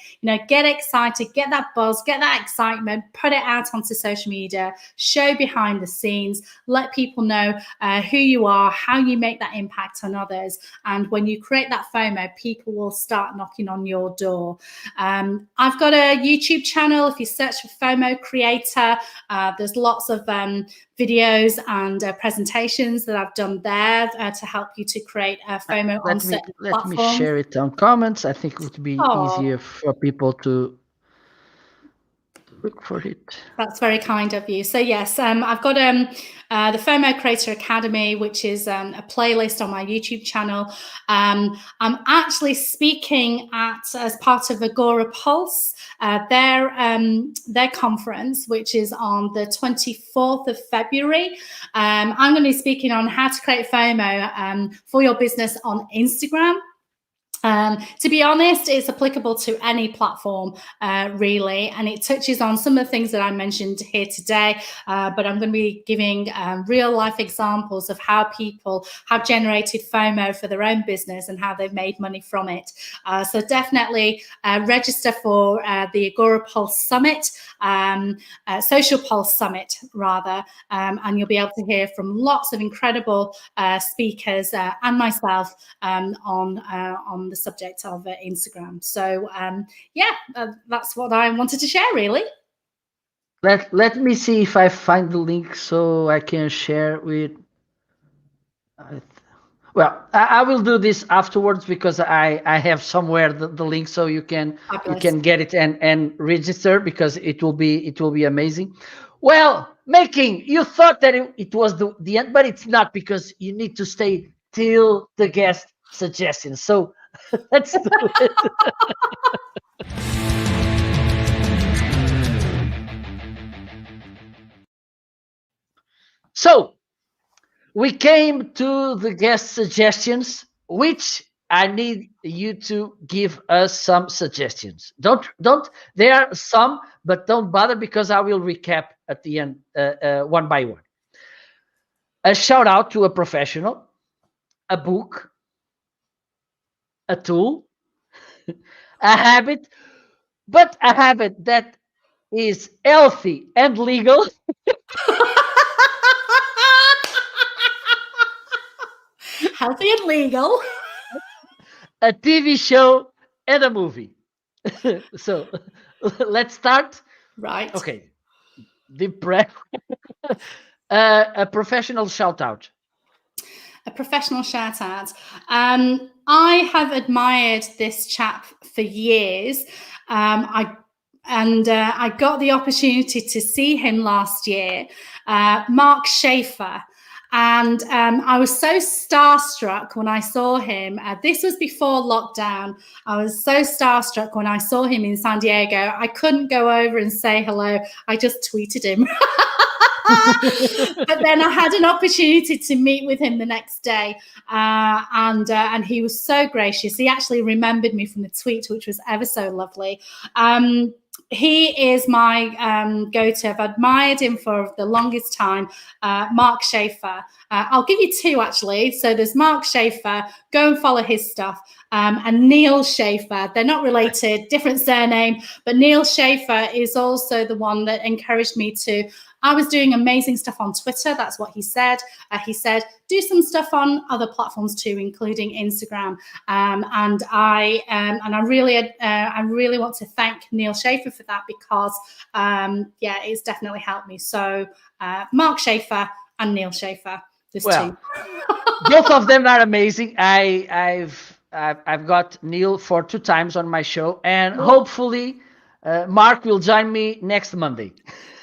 Get excited, get that buzz, get that excitement, put it out onto social media, show behind the scenes, let people know who you are, how you make that impact on others. And when you create that FOMO, people will start knocking on your door. I've got a YouTube channel. If you search for FOMO Creator, there's lots of videos and presentations that I've done there to help you to create FOMO on certain let me platforms. share it on comments. I think it would be easier for people to look for it. That's very kind of you. So yes, I've got the FOMO Creator Academy, which is a playlist on my YouTube channel. I'm actually speaking as part of Agora Pulse, their conference, which is on the 24th of February. I'm going to be speaking on how to create FOMO for your business on Instagram. To be honest, it's applicable to any platform, really, and it touches on some of the things that I mentioned here today, but I'm going to be giving real-life examples of how people have generated FOMO for their own business and how they've made money from it. So definitely register for the Agora Pulse Summit, Social Pulse Summit, rather, and you'll be able to hear from lots of incredible speakers and myself on the subject of Instagram. So that's what I wanted to share, really. Let me see if I find the link so I can share with. Well, I will do this afterwards because I have somewhere the link so you can get it and register, because it will be amazing. Well, making, you thought that it was the end, but it's not, because you need to stay till the guest suggestions. So let's do it. So we came to the guest suggestions, which I need you to give us some suggestions. Don't. There are some, but don't bother, because I will recap at the end, one by one. A shout out to a professional, a book, a tool, a habit, but a habit that is healthy and legal. Healthy and legal. A TV show and a movie. So let's start. Right. Okay. Deep breath. A professional shout out. A professional shout out. I have admired this chap for years. I got the opportunity to see him last year, Mark Schaefer. And I was so starstruck when I saw him. This was before lockdown. I was so starstruck when I saw him in San Diego. I couldn't go over and say hello. I just tweeted him. But then I had an opportunity to meet with him the next day, and he was so gracious. He actually remembered me from the tweet, which was ever so lovely. He is my go-to. I've admired him for the longest time. Mark Schaefer. I'll give you two, actually. So there's Mark Schaefer. Go and follow his stuff. And Neil Schaefer. They're not related, different surname. But Neil Schaefer is also the one that encouraged me to. I was doing amazing stuff on Twitter. That's what he said. He said, do some stuff on other platforms too, including Instagram. And I really want to thank Neil Schaefer for that, because it's definitely helped me. So Mark Schaefer and Neil Schaefer. Two. Both of them are amazing. I've got Neil for 2 times on my show, and hopefully Mark will join me next Monday.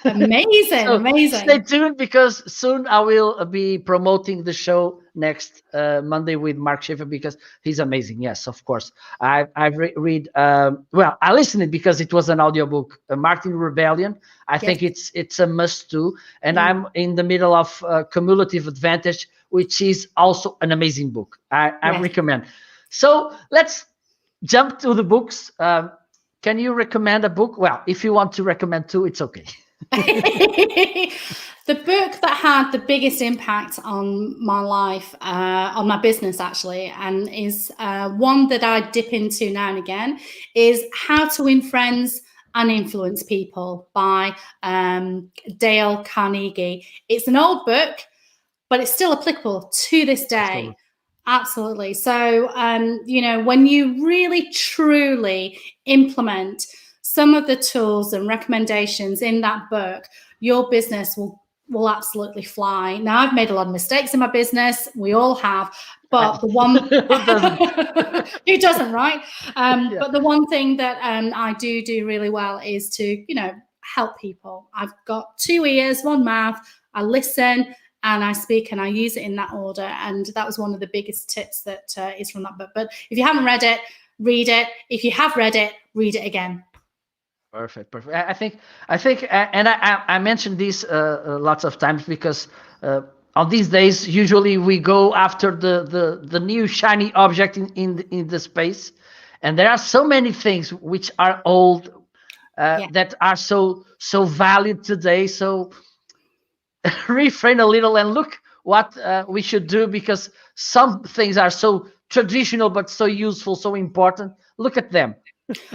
Amazing, So stay amazing. tuned, because soon I will be promoting the show next Monday with Mark Schaefer, because he's amazing. Yes, of course. I've read well, I listened it because it was an audiobook. Martin Rebellion. I Yes. think it's a must do. And Mm. I'm in the middle of Cumulative Advantage, which is also an amazing book. I Yes. recommend. So let's jump to the books. Can you recommend a book? Well, if you want to recommend two, it's okay. The book that had the biggest impact on my life, on my business actually, and is one that I dip into now and again, is How to Win Friends and Influence People by Dale Carnegie. It's an old book, but it's still applicable to this day. Absolutely. Absolutely. So, when you really truly implement some of the tools and recommendations in that book, your business will absolutely fly. Now, I've made a lot of mistakes in my business. We all have, but the one Who doesn't? who doesn't, right? Yeah. But the one thing that I do really well is to help people. I've got two ears, one mouth. I listen and I speak and I use it in that order. And that was one of the biggest tips that is from that book. But if you haven't read it, read it. If you have read it, read it again. Perfect, perfect. And I mentioned this lots of times, because on these days, usually we go after the new shiny object in the space, and there are so many things which are old, Yeah. that are so valid today. So refrain a little and look what we should do, because some things are so traditional but so useful, so important. Look at them.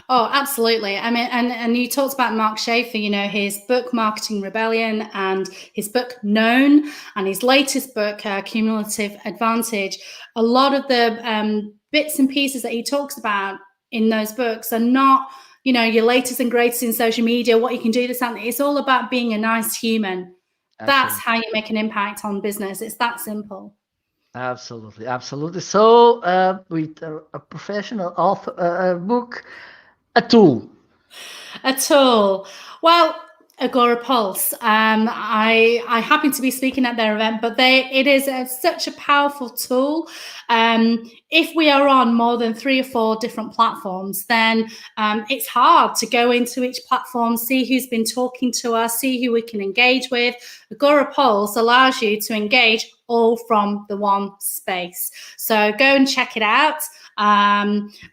Oh, absolutely. I mean, and you talked about Mark Schaefer, his book Marketing Rebellion and his book Known and his latest book Cumulative Advantage. A lot of the bits and pieces that he talks about in those books are not, your latest and greatest in social media, what you can do to something. It's all about being a nice human. That's Absolutely. how you make an impact on business. It's that simple. Absolutely, absolutely. So, with a professional author, book, a tool. A tool. Well, Agora Pulse. I happen to be speaking at their event, but it is such a powerful tool. If we are on more than 3 or 4 different platforms, then it's hard to go into each platform, see who's been talking to us, see who we can engage with. Agora Pulse allows you to engage all from the one space. So go and check it out.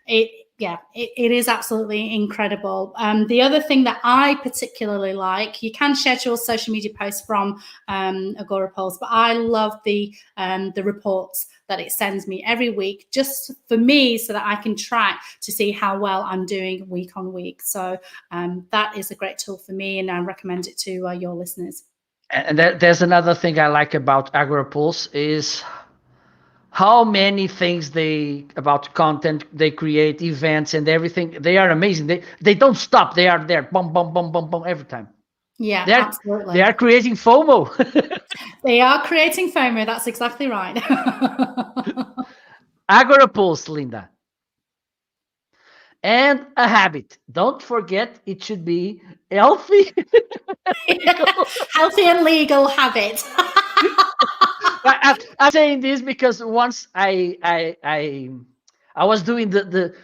It is absolutely incredible. The other thing that I particularly like, you can schedule social media posts from Agora Pulse, but I love the reports that it sends me every week, just for me, so that I can track to see how well I'm doing week on week. So that is a great tool for me, and I recommend it to your listeners. And there's another thing I like about AgroPulse is how many things they about content they create, events and everything. They are amazing. They don't stop. They are there, bum bum bum bum bum every time. Yeah, They absolutely. are creating FOMO. They are creating FOMO. That's exactly right. AgroPulse, Linda. And a habit. Don't forget, it should be healthy. Healthy and legal habit. I'm saying this because once I was doing the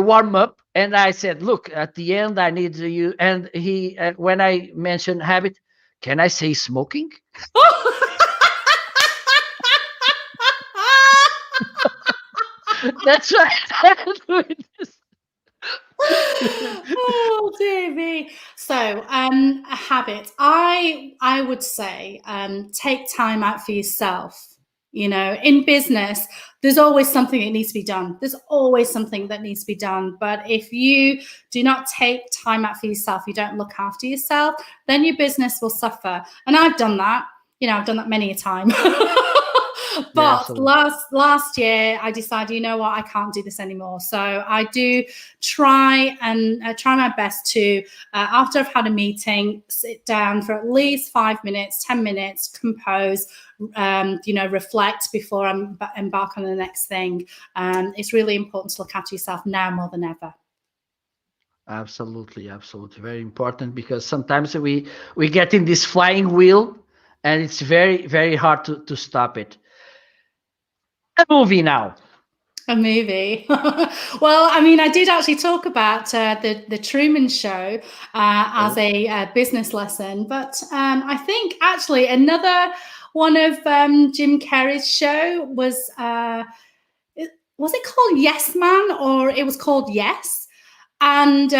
warm up, and I said, "Look, at the end, I need you." And he, when I mentioned habit, can I say smoking? That's right. I'm doing this. Oh dear me. So, a habit. I would say take time out for yourself. In business, there's always something that needs to be done. There's always something that needs to be done. But if you do not take time out for yourself, you don't look after yourself, then your business will suffer. And I've done that. I've done that many a time. Yeah, But absolutely. last year, I decided, I can't do this anymore. So I do try my best to, after I've had a meeting, sit down for at least 5 minutes, 10 minutes, compose, reflect before I embark on the next thing. It's really important to look after yourself now more than ever. Absolutely, absolutely, very important because sometimes we get in this flying wheel, and it's very very hard to stop it. A movie now. A movie. Well, I mean, I did actually talk about the Truman Show as Oh, a business lesson, but I think actually another one of Jim Carrey's show was was it called Yes Man, or it was called Yes, and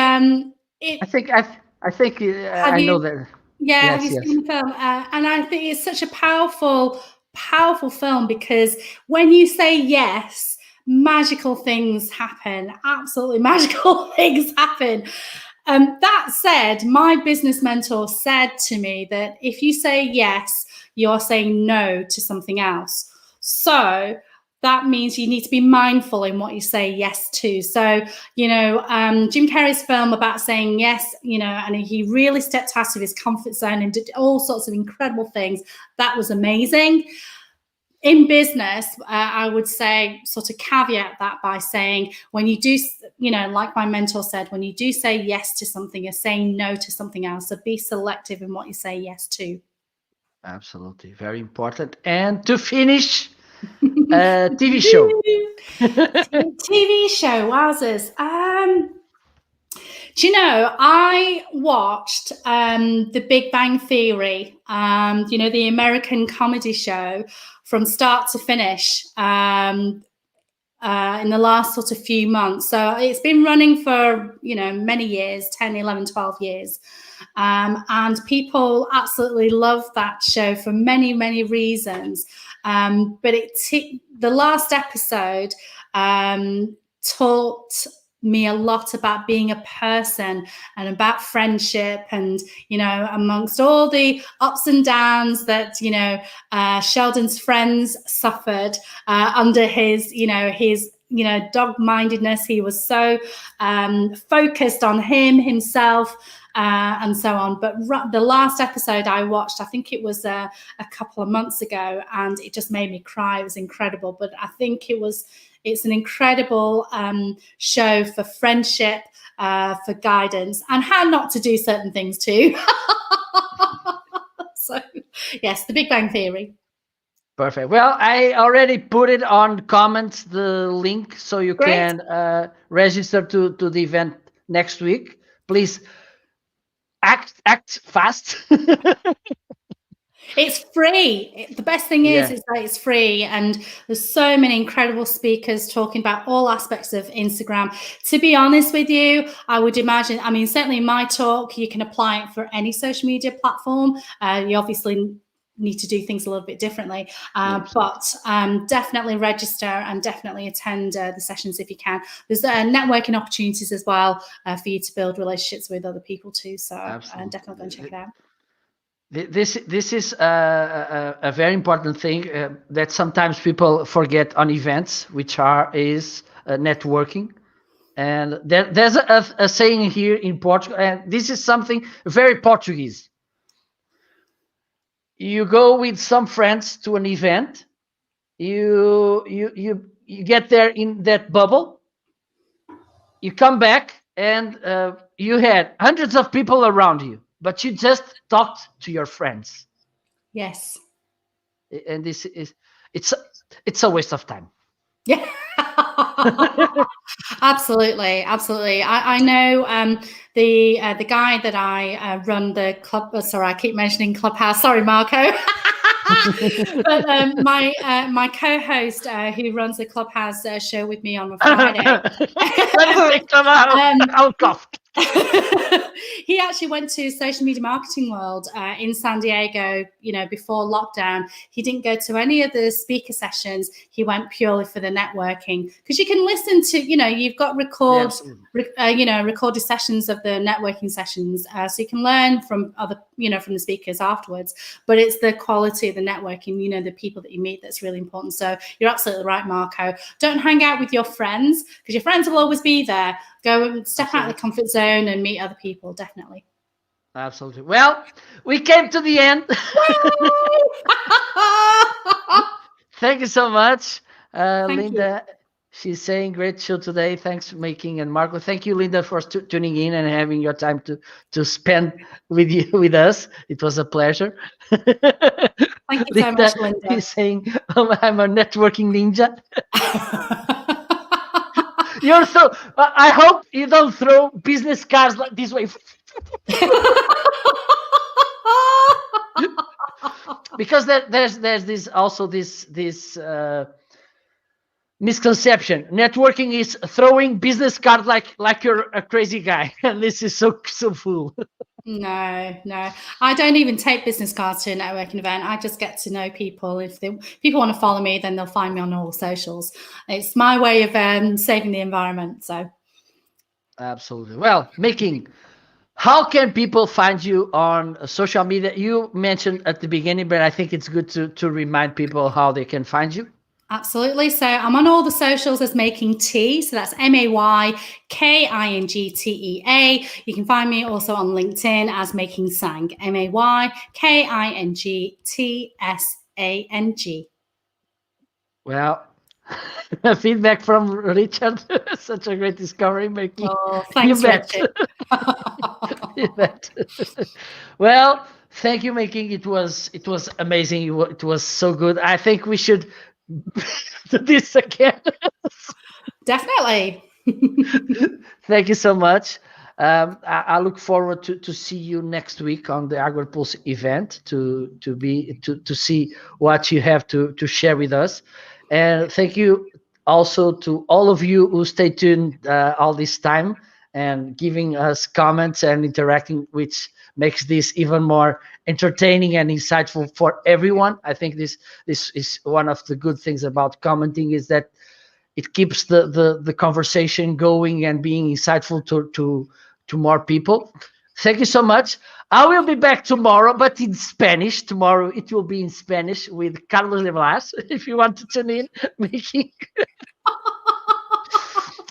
it I think have I know you that. yeah, have Yes, you yes, seen the film? And I think it's such a powerful, powerful film because when you say yes, magical things happen. Absolutely magical things happen. That said, my business mentor said to me that if you say yes, you're saying no to something else. So that means you need to be mindful in what you say yes to. So, Jim Carrey's film about saying yes, and he really stepped out of his comfort zone and did all sorts of incredible things. That was amazing. In business, I would say, sort of caveat that by saying, when you do, like my mentor said, when you do say yes to something, you're saying no to something else. So be selective in what you say yes to. absolutely, very important. And to finish, a TV show. TV show, wowzers. Do you know, I watched The Big Bang Theory, the American comedy show from start to finish. In the last sort of few months. So it's been running for, many years, 10, 11, 12 years. And people absolutely love that show for many, many reasons. But the last episode taught me a lot about being a person and about friendship, and amongst all the ups and downs that Sheldon's friends suffered under his dog-mindedness. He was so focused on himself, and so on. But the last episode I watched, I think it was a couple of months ago, and it just made me cry. It was incredible. But I think it's an incredible show for friendship, for guidance, and how not to do certain things too. So, yes, The Big Bang Theory. Perfect. Well, I already put it on comments, the link, so you Great. can register to the event next week. Please act fast. It's free. The best thing is Yeah, that it's free, and there's so many incredible speakers talking about all aspects of Instagram. To be honest with you, I would imagine, I mean, certainly in my talk, you can apply it for any social media platform. You obviously need to do things a little bit differently, yeah, but definitely register and definitely attend the sessions if you can. There's networking opportunities as well for you to build relationships with other people too. So definitely go and check absolutely. it out. This is a very important thing that sometimes people forget on events, which is networking. And there's a saying here in Portugal, and this is something very Portuguese. You go with some friends to an event, you get there in that bubble, you come back, and you had hundreds of people around you, but you just talked to your friends, Yes. and this is it's it's a waste of time. Yeah. Absolutely, absolutely. I know the guy that I run the club. Sorry, I keep mentioning Clubhouse. Sorry, Marco. But my co-host who runs the Clubhouse show with me on a Friday. Let me say come out. I'll cough. He actually went to Social Media Marketing World in San Diego, before lockdown. He didn't go to any of the speaker sessions. He went purely for the networking, because you can listen to, you've got Yeah, absolutely. recorded sessions of the networking sessions, so you can learn from other, from the speakers afterwards. But it's the quality of the networking, the people that you meet, that's really important. So you're absolutely right, Marco. Don't hang out with your friends, because your friends will always be there. Go and step out of the comfort zone and meet other people, definitely. Absolutely. Well, we came to the end. Thank you so much, Thank you. Linda. She's saying great show today. Thanks for making, and Marco. Thank you, Linda, for tuning in and having your time to spend with you with us. It was a pleasure. Thank you so much, Linda Linda. is saying I'm a networking ninja. You're so. I hope you don't throw business cards like this way. Because there's this also this misconception. Networking is throwing business cards like you're a crazy guy, and this is so fool. No, I don't even take business cards to a networking event. I just get to know people. If people want to follow me, then they'll find me on all socials. It's my way of saving the environment. So Absolutely. Well, making. How can people find you on social media? You mentioned at the beginning, but I think it's good to remind people how they can find you. absolutely. So I'm on all the socials as Making Tea. So that's MAYKINGTEA. You can find me also on LinkedIn as Making Sang. MAYKINGTSANG. Well, feedback from Richard. Such a great discovery, making. Oh, You thanks, bet. Richard. You bet. Well, thank you, making. It was amazing. It was so good. I think we should do this again. Definitely. Thank you so much. I look forward to see you next week on the AgriPulse event to see what you have to share with us. And thank you also to all of you who stay tuned all this time and giving us comments and interacting, which makes this even more entertaining and insightful for everyone. I think this is one of the good things about commenting, is that it keeps the conversation going and being insightful to more people. Thank you so much. I will be back tomorrow, but in Spanish. Tomorrow it will be in Spanish with Carlos de Blas. If you want to tune in, making.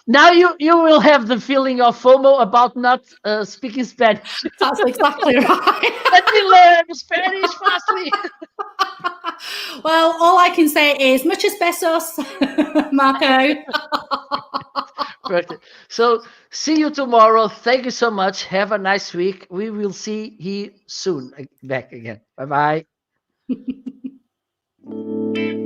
Now you will have the feeling of FOMO about not speaking Spanish. That's exactly right. Let me learn Spanish fastly. Well, all I can say is muchos besos, Marco. Perfect. So see you tomorrow. Thank you so much. Have a nice week. We will see you soon back again. Bye bye.